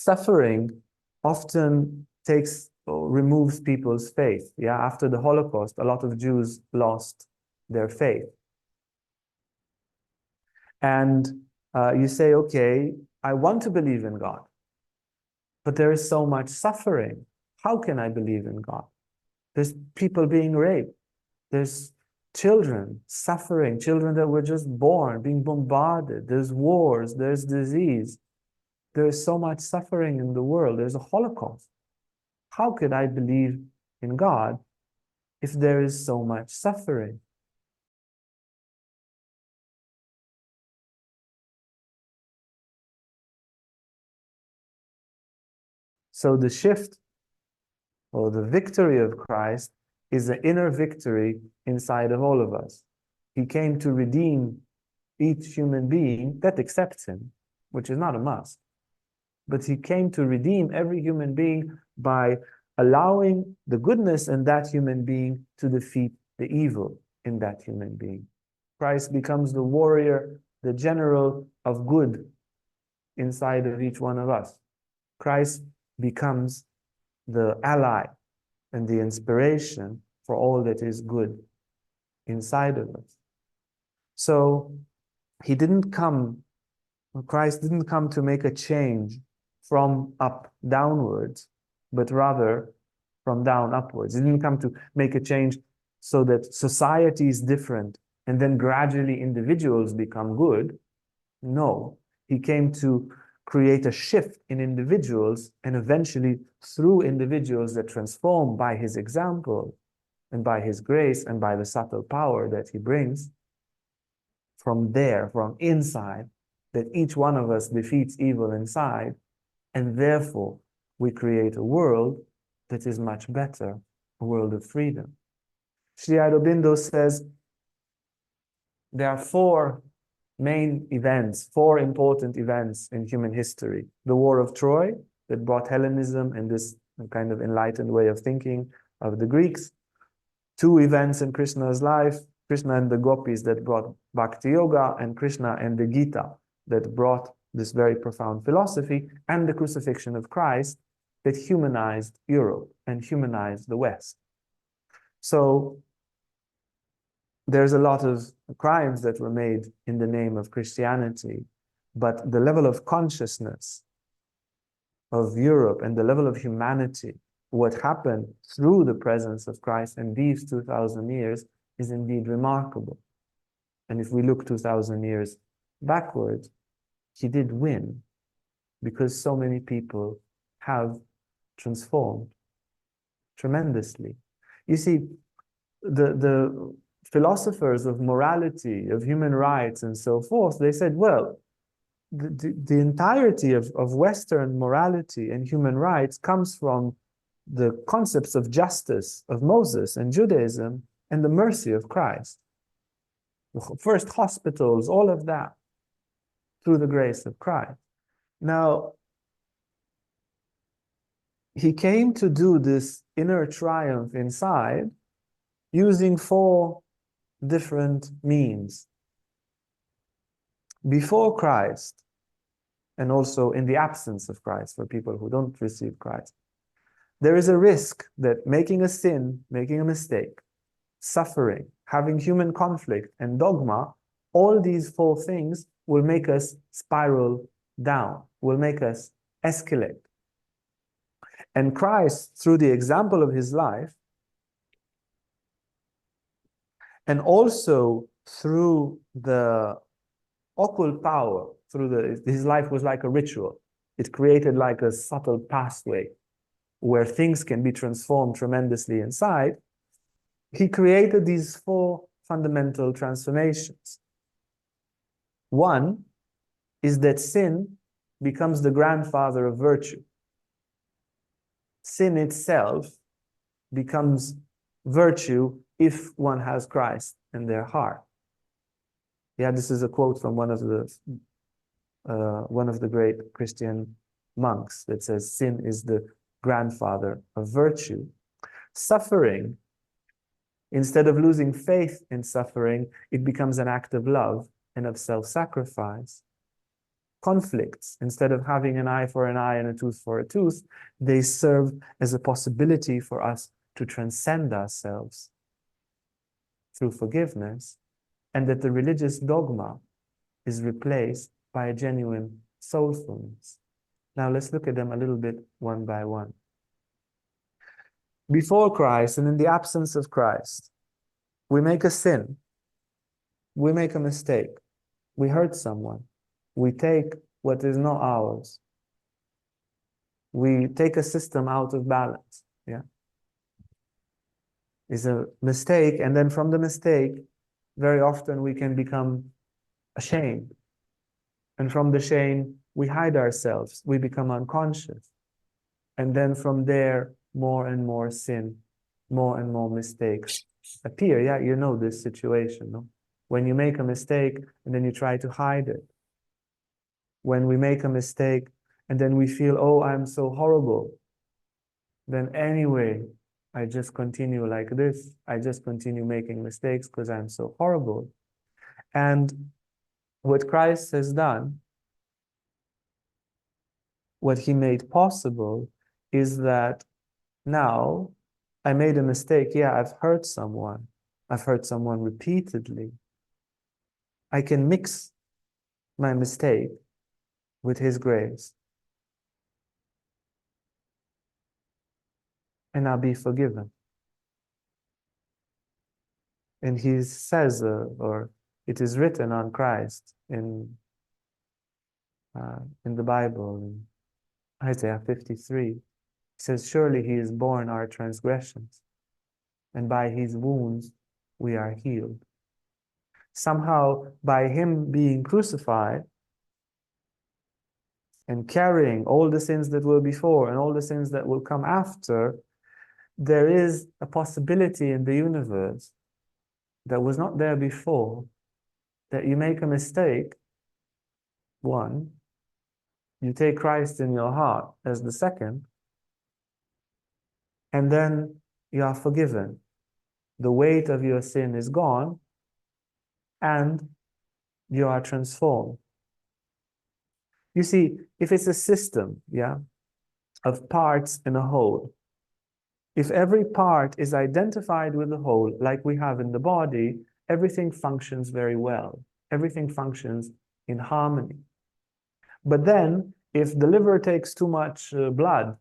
suffering often takes or removes people's faith. Yeah, after the Holocaust, a lot of Jews lost their faith. And you say, okay, I want to believe in God, but there is so much suffering. How can I believe in God? There's people being raped. There's children suffering, children that were just born, being bombarded. There's wars, there's disease. There's so much suffering in the world. There's a Holocaust. How could I believe in God if there is so much suffering? So the shift or the victory of Christ is an inner victory inside of all of us. He came to redeem each human being that accepts him, which is not a must. But he came to redeem every human being by allowing the goodness in that human being to defeat the evil in that human being. Christ becomes the warrior, the general of good inside of each one of us. Christ becomes the ally and the inspiration for all that is good inside of us. So Christ didn't come to make a change from up downwards, but rather from down upwards. He didn't come to make a change so that society is different and then gradually individuals become good. No, he came to create a shift in individuals, and eventually through individuals that transform by his example and by his grace and by the subtle power that he brings, from there, from inside, that each one of us defeats evil inside, and therefore we create a world that is much better, a world of freedom. Sri Aurobindo says there are four main events, four important events in human history. The War of Troy, that brought Hellenism and this kind of enlightened way of thinking of the Greeks. Two events in Krishna's life, Krishna and the gopis, that brought Bhakti Yoga, and Krishna and the Gita, that brought this very profound philosophy, and the crucifixion of Christ, that humanized Europe and humanized the West. So there's a lot of crimes that were made in the name of Christianity, but the level of consciousness of Europe and the level of humanity, what happened through the presence of Christ in these 2,000 years, is indeed remarkable. And if we look 2,000 years backwards, he did win, because so many people have transformed tremendously. You see, the philosophers of morality, of human rights, and so forth, they said, well, the entirety of Western morality and human rights comes from the concepts of justice of Moses and Judaism and the mercy of Christ. First hospitals, all of that, through the grace of Christ. Now, he came to do this inner triumph inside using four different means. Before Christ, and also in the absence of Christ, for people who don't receive Christ, there is a risk that making a sin, making a mistake, suffering, having human conflict, and dogma, all these four things will make us spiral down, will make us escalate. And Christ, through the example of his life, and also through the occult power, his life was like a ritual. It created like a subtle pathway where things can be transformed tremendously inside. He created these four fundamental transformations. One is that sin becomes the grandfather of virtue. Sin itself becomes virtue if one has Christ in their heart. Yeah, this is a quote from one of the great Christian monks that says, sin is the grandfather of virtue. Suffering, instead of losing faith in suffering, it becomes an act of love and of self-sacrifice. conflicts. Instead of having an eye for an eye and a tooth for a tooth, they serve as a possibility for us to transcend ourselves through forgiveness, and that the religious dogma is replaced by a genuine soulfulness. Now let's look at them a little bit one by one. Before Christ and in the absence of Christ, we make a sin, we make a mistake, we hurt someone, we take what is not ours, we take a system out of balance. Yeah, it's a mistake, and then from the mistake, very often we can become ashamed, and from the shame we hide ourselves, we become unconscious, and then from there more and more sin, more and more mistakes appear. Yeah, you know this situation, no? When you make a mistake and then you try to hide it. When we make a mistake and then we feel, oh, I'm so horrible. Then anyway, I just continue like this. I just continue making mistakes because I'm so horrible. And what Christ has done, what he made possible, is that now I made a mistake. Yeah, I've hurt someone. I've hurt someone repeatedly. I can mix my mistake with his grace, and I'll be forgiven. And he says, or it is written on Christ in the Bible, in Isaiah 53. He says, surely he is borne our transgressions, and by his wounds we are healed. Somehow, by him being crucified and carrying all the sins that were before and all the sins that will come after, there is a possibility in the universe that was not there before, that you make a mistake, one, you take Christ in your heart as the second, and then you are forgiven. The weight of your sin is gone, and you are transformed. You see, if it's a system, yeah, of parts in a whole, if every part is identified with the whole, like we have in the body, everything functions very well. Everything functions in harmony. But then, if the liver takes too much blood,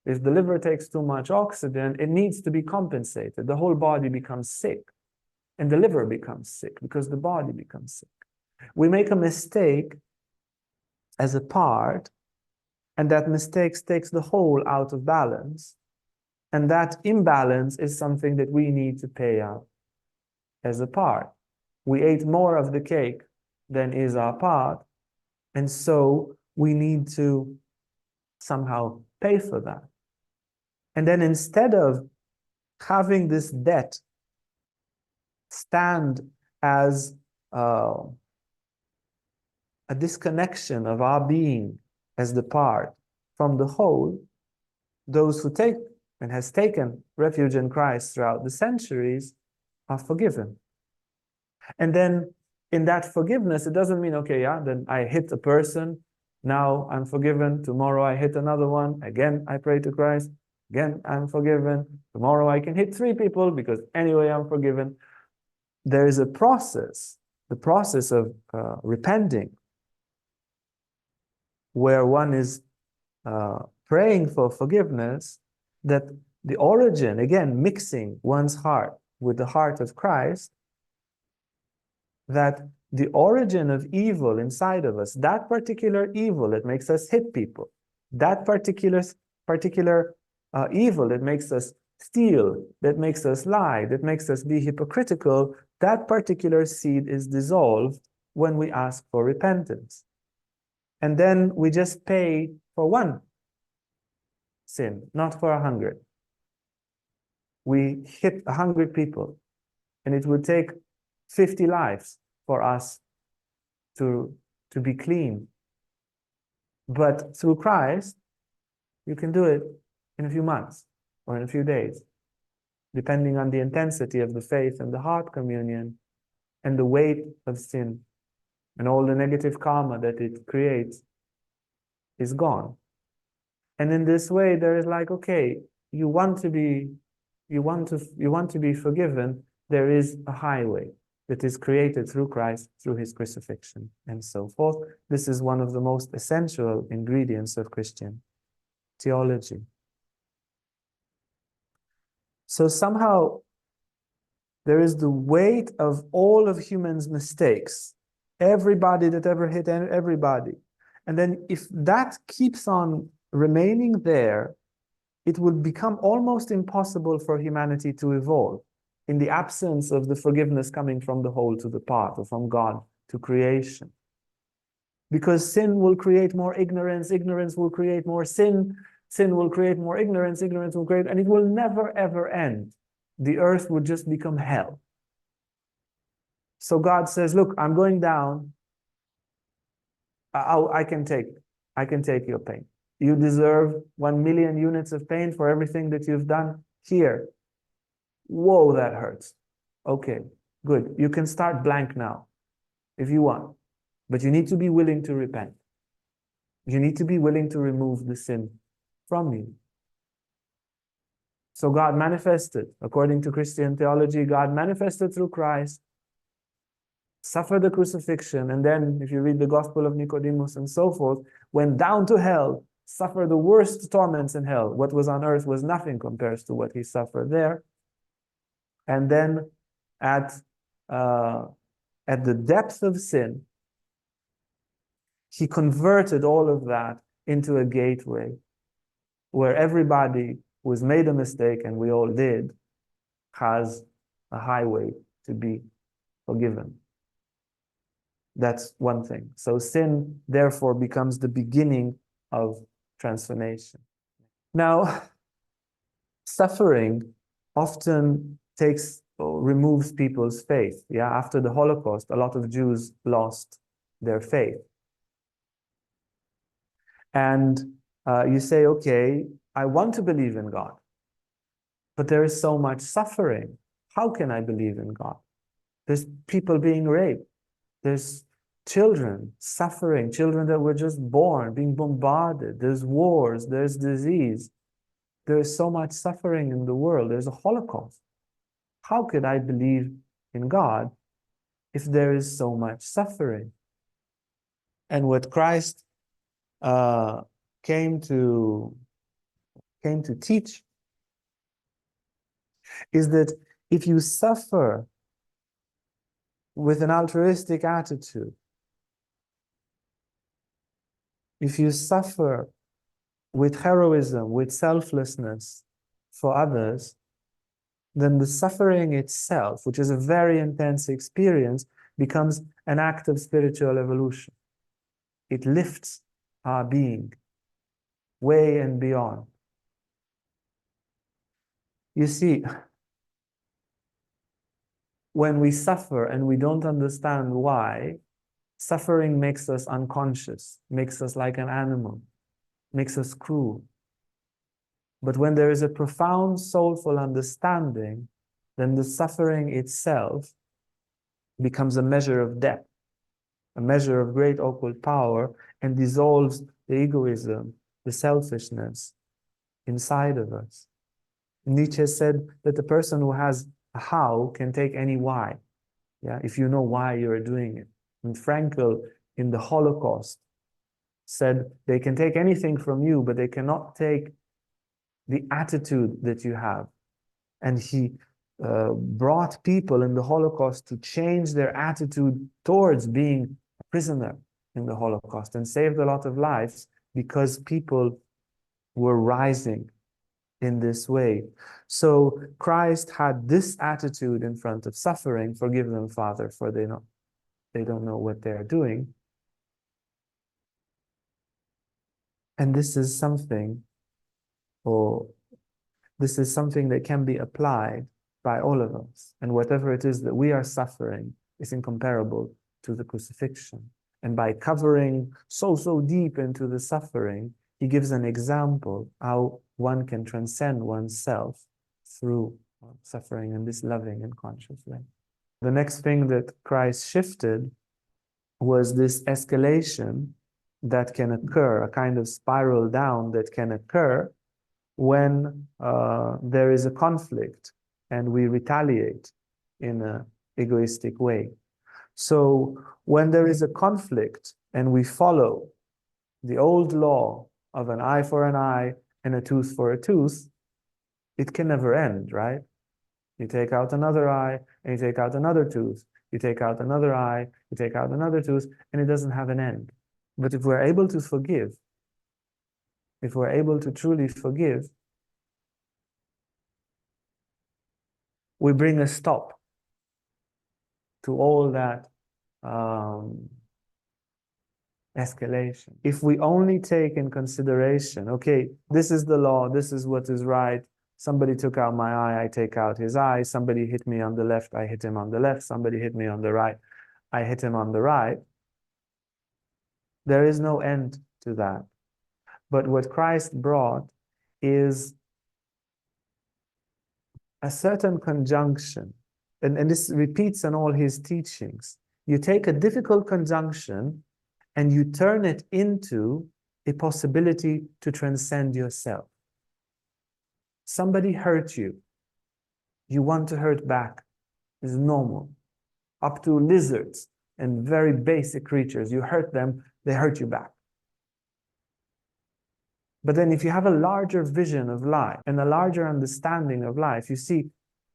if the liver takes too much oxygen, it needs to be compensated. The whole body becomes sick, and the liver becomes sick because the body becomes sick. We make a mistake as a part, and that mistake takes the whole out of balance. And that imbalance is something that we need to pay out as a part. We ate more of the cake than is our part, and so we need to somehow pay for that. And then instead of having this debt stand as a disconnection of our being as the part from the whole, those who take and has taken refuge in Christ throughout the centuries are forgiven. And then in that forgiveness, it doesn't mean, okay, yeah, then I hit a person, now I'm forgiven, tomorrow I hit another one, again I pray to Christ, again I'm forgiven, tomorrow I can hit 3 people because anyway I'm forgiven. There is a process, the process of repenting, where one is praying for forgiveness, that the origin, again, mixing one's heart with the heart of Christ, that the origin of evil inside of us, that particular evil that makes us hit people, that particular evil that makes us steal, that makes us lie, that makes us be hypocritical, that particular seed is dissolved when we ask for repentance. And then we just pay for one sin, not for 100. We hit 100 people, and it would take 50 lives for us to be clean. But through Christ, you can do it in a few months or in a few days, depending on the intensity of the faith and the heart communion and the weight of sin and all the negative karma that it creates is gone. And in this way, there is like, okay, you want to be forgiven. There is a highway that is created through Christ, through his crucifixion, and so forth. This is one of the most essential ingredients of Christian theology. So somehow there is the weight of all of humans' mistakes, everybody that ever hit everybody. And then if that keeps on remaining there, it would become almost impossible for humanity to evolve in the absence of the forgiveness coming from the whole to the part, or from God to creation. Because sin will create more ignorance, ignorance will create more sin, sin will create more ignorance, ignorance will create, and it will never ever end. The earth would just become hell. So God says, look, I'm going down. I can take your pain. You deserve 1 million units of pain for everything that you've done here. Whoa, that hurts. Okay, good. You can start blank now if you want, but you need to be willing to repent. You need to be willing to remove the sin from you. So God manifested, according to Christian theology, God manifested through Christ, suffered the crucifixion, and then, if you read the Gospel of Nicodemus and so forth, went down to hell, suffered the worst torments in hell. What was on earth was nothing compared to what he suffered there. And then at the depth of sin, he converted all of that into a gateway where everybody who has made a mistake, and we all did, has a highway to be forgiven. That's one thing. So sin, therefore, becomes the beginning of transformation. Now, suffering often removes people's faith. Yeah, after the Holocaust, a lot of Jews lost their faith. And you say, okay, I want to believe in God, but there is so much suffering. How can I believe in God? There's people being raped. There's children suffering, children that were just born, being bombarded. There's wars, there's disease. There's so much suffering in the world. There's a Holocaust. How could I believe in God if there is so much suffering? And what Christ came to teach is that if you suffer with an altruistic attitude, if you suffer with heroism, with selflessness for others, then the suffering itself, which is a very intense experience, becomes an act of spiritual evolution. It lifts our being way and beyond. You see, when we suffer and we don't understand why, suffering makes us unconscious, makes us like an animal, makes us cruel. But when there is a profound soulful understanding, then the suffering itself becomes a measure of depth, a measure of great occult power, and dissolves the egoism, the selfishness inside of us. Nietzsche said that the person who has a how can take any why. Yeah, if you know why you're doing it. And Frankl in the Holocaust said they can take anything from you, but they cannot take the attitude that you have. And he brought people in the Holocaust to change their attitude towards being a prisoner in the Holocaust, and saved a lot of lives because people were rising in this way. So Christ had this attitude in front of suffering: forgive them, Father, for they don't know what they're doing. And this is something that can be applied by all of us. And whatever it is that we are suffering is incomparable to the crucifixion. And by covering so deep into the suffering, he gives an example how one can transcend oneself through suffering in this loving and conscious way. The next thing that Christ shifted was this escalation that can occur, a kind of spiral down that can occur when there is a conflict and we retaliate in an egoistic way. So when there is a conflict and we follow the old law of an eye for an eye and a tooth for a tooth, it can never end, right? You take out another eye and you take out another tooth. You take out another eye, you take out another tooth, and it doesn't have an end. But if we're able to forgive, if we're able to truly forgive, we bring a stop to all that escalation. If we only take in consideration, okay, this is the law, this is what is right. Somebody took out my eye, I take out his eye. Somebody hit me on the left, I hit him on the left. Somebody hit me on the right, I hit him on the right. There is no end to that. But what Christ brought is a certain conjunction, and this repeats in all his teachings. You take a difficult conjunction and you turn it into a possibility to transcend yourself. Somebody hurt you. You want to hurt back. It's normal. Up to lizards and very basic creatures. You hurt them, they hurt you back. But then if you have a larger vision of life and a larger understanding of life, you see,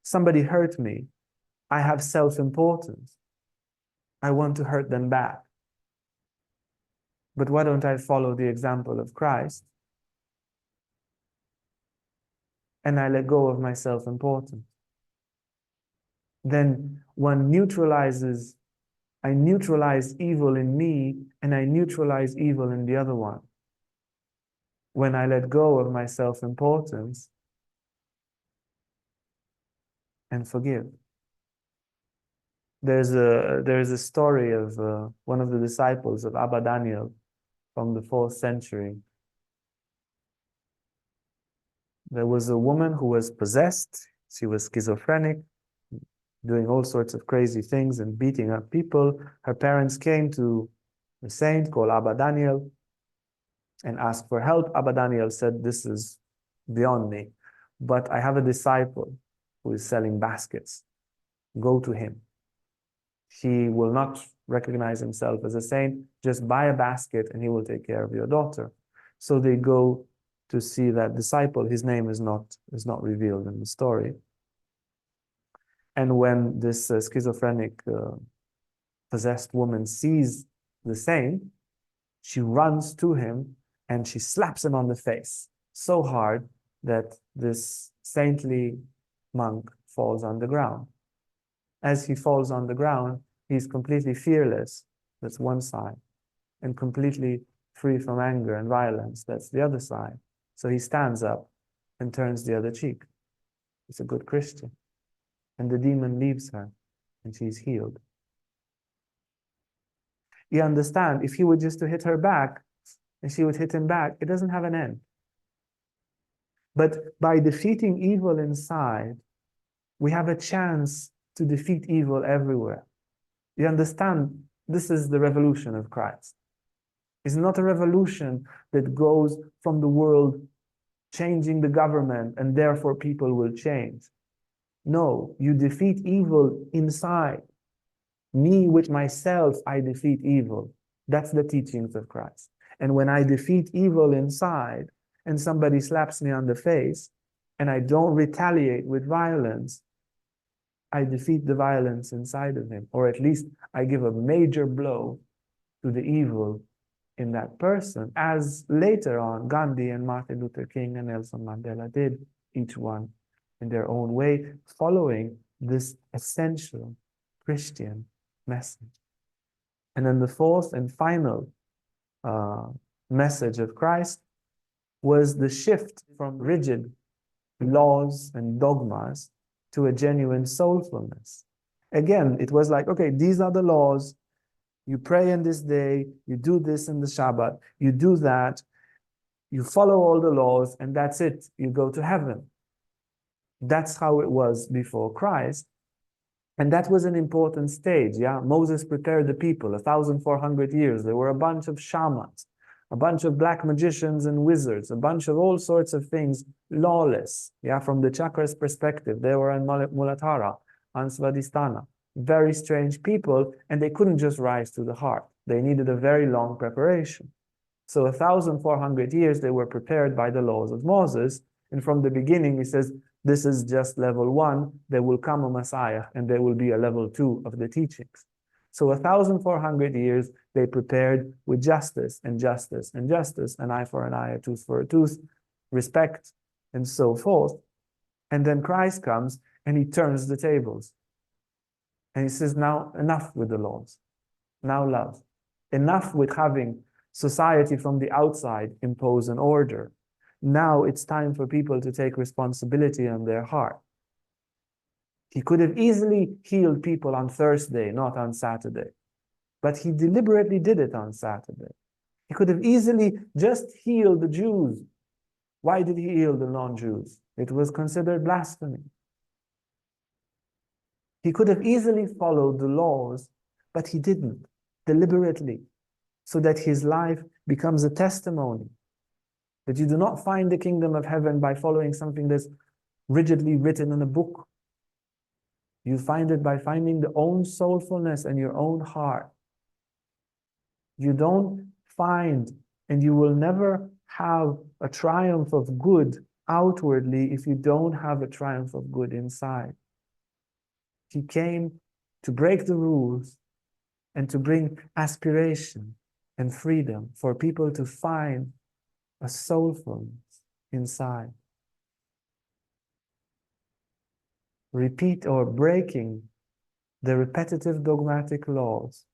somebody hurt me. I have self-importance. I want to hurt them back. But why don't I follow the example of Christ? And I let go of my self-importance. Then one neutralizes, I neutralize evil in me and I neutralize evil in the other one. When I let go of my self-importance and forgive. There's a story of one of the disciples of Abba Daniel from the 4th century. There was a woman who was possessed. She was schizophrenic, doing all sorts of crazy things and beating up people. Her parents came to a saint called Abba Daniel and asked for help. Abba Daniel said, this is beyond me, but I have a disciple who is selling baskets. Go to him. He will not recognize himself as a saint. Just buy a basket and he will take care of your daughter. So they go to see that disciple. His name is not revealed in the story. And when this schizophrenic possessed woman sees the saint, she runs to him and she slaps him on the face so hard that this saintly monk falls on the ground. As he falls on the ground, he's completely fearless. That's one side. And completely free from anger and violence. That's the other side. So he stands up and turns the other cheek. He's a good Christian. And the demon leaves her and she's healed. You understand, if he were just to hit her back and she would hit him back, it doesn't have an end. But by defeating evil inside, we have a chance to defeat evil everywhere. You understand, this is the revolution of Christ. It's not a revolution that goes from the world changing the government and therefore people will change. No, you defeat evil inside. Me with myself, I defeat evil. That's the teachings of Christ. And when I defeat evil inside and somebody slaps me on the face and I don't retaliate with violence, I defeat the violence inside of him, or at least I give a major blow to the evil in that person, as later on Gandhi and Martin Luther King and Nelson Mandela did, each one in their own way, following this essential Christian message. And then the fourth and final message of Christ was the shift from rigid laws and dogmas to a genuine soulfulness. Again, it was like, okay, these are the laws. You pray in this day, you do this in the Shabbat, you do that, you follow all the laws, and that's it. You go to heaven. That's how it was before Christ. And that was an important stage, yeah? Moses prepared the people, 1,400 years. There were a bunch of shamans. a bunch of black magicians and wizards, a bunch of all sorts of things, lawless. Yeah, from the chakras perspective, they were in Muladhara, on Svadhisthana. Very strange people, and they couldn't just rise to the heart. They needed a very long preparation. So 1,400 years they were prepared by the laws of Moses. And from the beginning, he says, this is just level 1. There will come a Messiah, and there will be a level 2 of the teachings. So 1,400 years they prepared with justice and justice and justice, an eye for an eye, a tooth for a tooth, respect, and so forth. And then Christ comes and he turns the tables. And he says, now enough with the laws. Now love. Enough with having society from the outside impose an order. Now it's time for people to take responsibility on their heart. He could have easily healed people on Thursday, not on Saturday. But he deliberately did it on Saturday. He could have easily just healed the Jews. Why did he heal the non-Jews? It was considered blasphemy. He could have easily followed the laws, but he didn't, deliberately, so that his life becomes a testimony. That you do not find the kingdom of heaven by following something that's rigidly written in a book. You find it by finding the own soulfulness and your own heart. You don't find, and you will never have a triumph of good outwardly if you don't have a triumph of good inside. He came to break the rules and to bring aspiration and freedom for people to find a soulfulness inside. Repeat or breaking the repetitive dogmatic laws.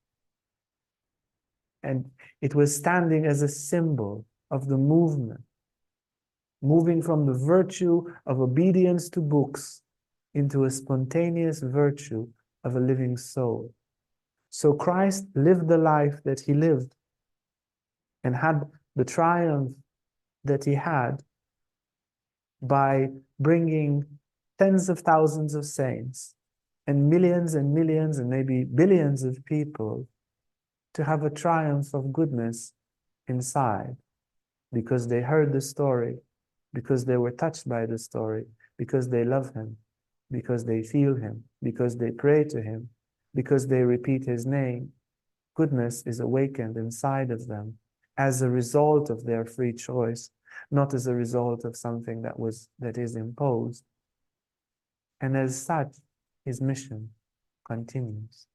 And it was standing as a symbol of the movement, moving from the virtue of obedience to books into a spontaneous virtue of a living soul. So Christ lived the life that he lived and had the triumph that he had by bringing tens of thousands of saints and millions and maybe billions of people to have a triumph of goodness inside because they heard the story, because they were touched by the story, because they love him, because they feel him, because they pray to him, because they repeat his name. Goodness is awakened inside of them as a result of their free choice, not as a result of something that is imposed. And as such, his mission continues.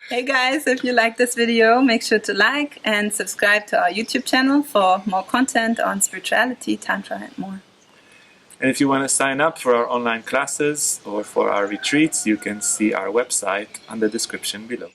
Hey guys, if you like this video, make sure to like and subscribe to our YouTube channel for more content on spirituality, Tantra and more. And if you want to sign up for our online classes or for our retreats, you can see our website on the description below.